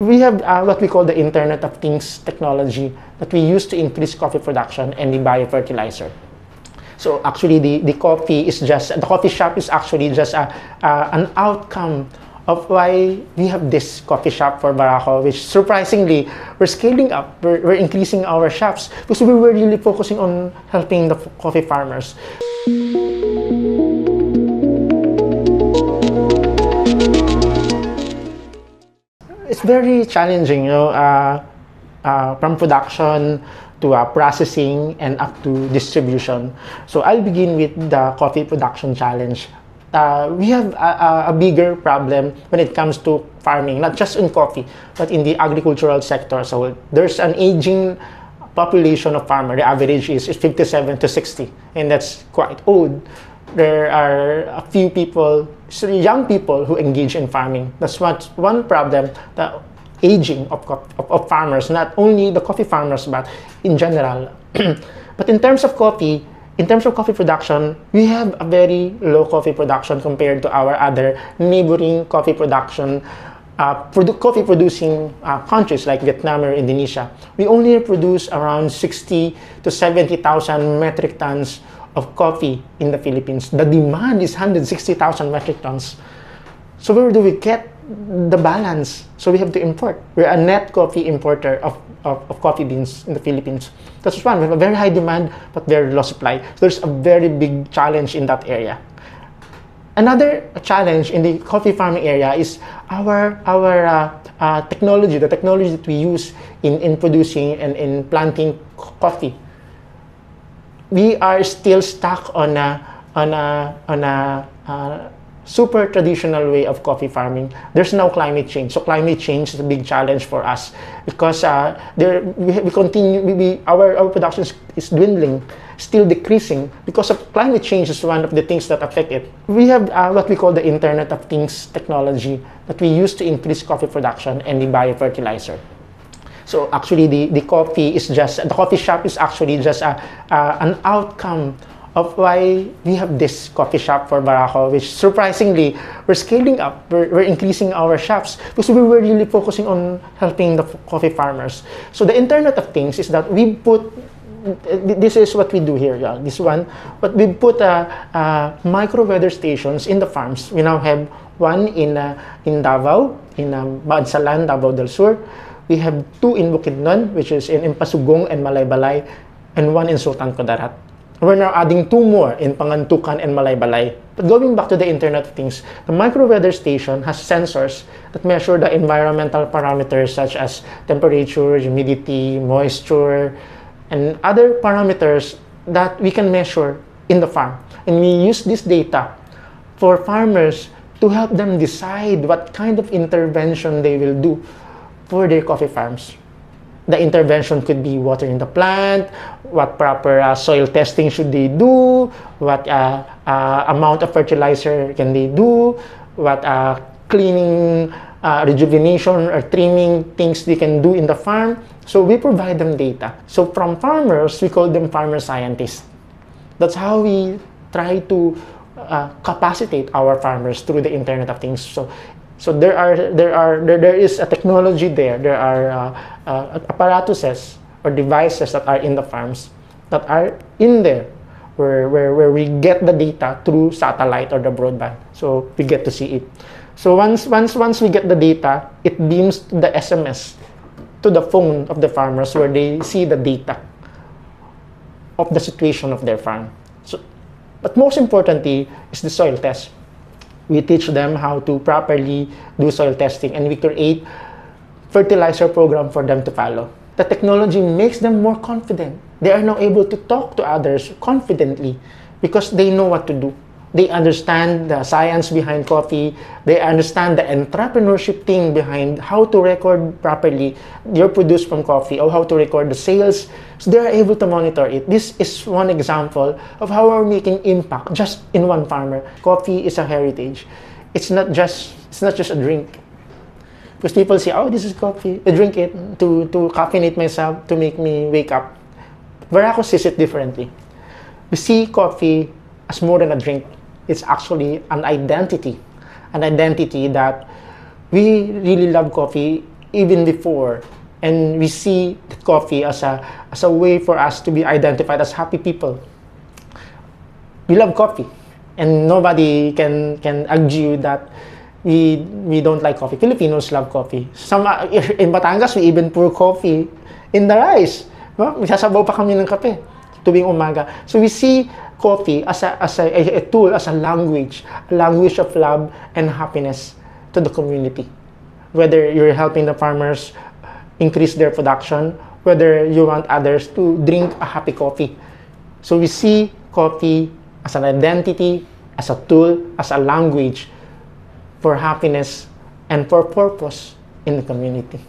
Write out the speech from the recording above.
We have what we call the Internet of Things technology that we use to increase coffee production and the biofertilizer. So actually, the coffee shop is actually just an outcome of why we have this coffee shop for Barako, which surprisingly, we're scaling up, we're increasing our shops because we were really focusing on helping the coffee farmers. It's very challenging, from production to processing and up to distribution. So I'll begin with the coffee production challenge. We have a bigger problem when it comes to farming, not just in coffee, but in the agricultural sector. So there's an aging population of farmers. The average is 57 to 60, and that's quite old. There are a few people, young people who engage in farming. That's one problem, the aging of farmers, not only the coffee farmers, but in general. But in terms of coffee production, we have a very low coffee production compared to our other neighboring coffee production, coffee producing countries like Vietnam or Indonesia. We only produce around 60 to 70,000 metric tons of coffee in the Philippines. The demand is 160,000 metric tons. So where do we get the balance? So we have to import. We're a net coffee importer of coffee beans in the Philippines. That's one. We have a very high demand, but very low supply. So there's a very big challenge in that area. Another challenge in the coffee farming area is our technology, the technology that we use in producing and in planting coffee. We are still stuck on a super traditional way of coffee farming. There's no climate change. So climate change is a big challenge for us because our production is dwindling, still decreasing because of climate change is one of the things that affect it. We have what we call the Internet of Things technology that we use to increase coffee production and the biofertilizer. So actually, the coffee shop is actually just an outcome of why we have this coffee shop for Barako, which surprisingly, we're scaling up, we're increasing our shops because we were really focusing on helping the coffee farmers. So the Internet of Things is that we put, this is what we do here, this one, but we put micro weather stations in the farms. We now have one in Davao, in Bansalan, Davao del Sur. We have two in Bukidnon, which is in Impasugong and Malaybalay, and one in Sultan Kudarat. We're now adding two more in Pangantukan and Malaybalay. But going back to the Internet of Things, the micro-weather station has sensors that measure the environmental parameters such as temperature, humidity, moisture, and other parameters that we can measure in the farm. And we use this data for farmers to help them decide what kind of intervention they will do for their coffee farms. The intervention could be watering the plant, what proper soil testing should they do, what amount of fertilizer can they do, what cleaning, rejuvenation or trimming things they can do in the farm. So we provide them data. So from farmers, we call them farmer scientists. That's how we try to capacitate our farmers through the Internet of Things. So there is a technology there. There are apparatuses or devices that are in the farms that are in there where we get the data through satellite or the broadband. So we get to see it. So once we get the data, it beams the SMS to the phone of the farmers where they see the data of the situation of their farm. So, but most importantly is the soil test. We teach them how to properly do soil testing, and we create fertilizer program for them to follow. The technology makes them more confident. They are now able to talk to others confidently because they know what to do. They understand the science behind coffee. They understand the entrepreneurship thing behind how to record properly your produce from coffee or how to record the sales. So they are able to monitor it. This is one example of how we're making impact just in one farmer. Coffee is a heritage. It's not just a drink. Because people say, oh, this is coffee. I drink it to caffeinate myself, to make me wake up. Barako sees it differently. We see coffee as more than a drink. It's actually an identity that we really love coffee even before. And we see coffee as a way for us to be identified as happy people. We love coffee, and nobody can argue that we don't like coffee. Filipinos love coffee. Some in Batangas, we even pour coffee in the rice. No? Sasabaw pa kami ng kape tuwing umaga. So we see coffee as a tool, as a language of love and happiness to the community. Whether you're helping the farmers increase their production, whether you want others to drink a happy coffee. So we see coffee as an identity, as a tool, as a language for happiness and for purpose in the community.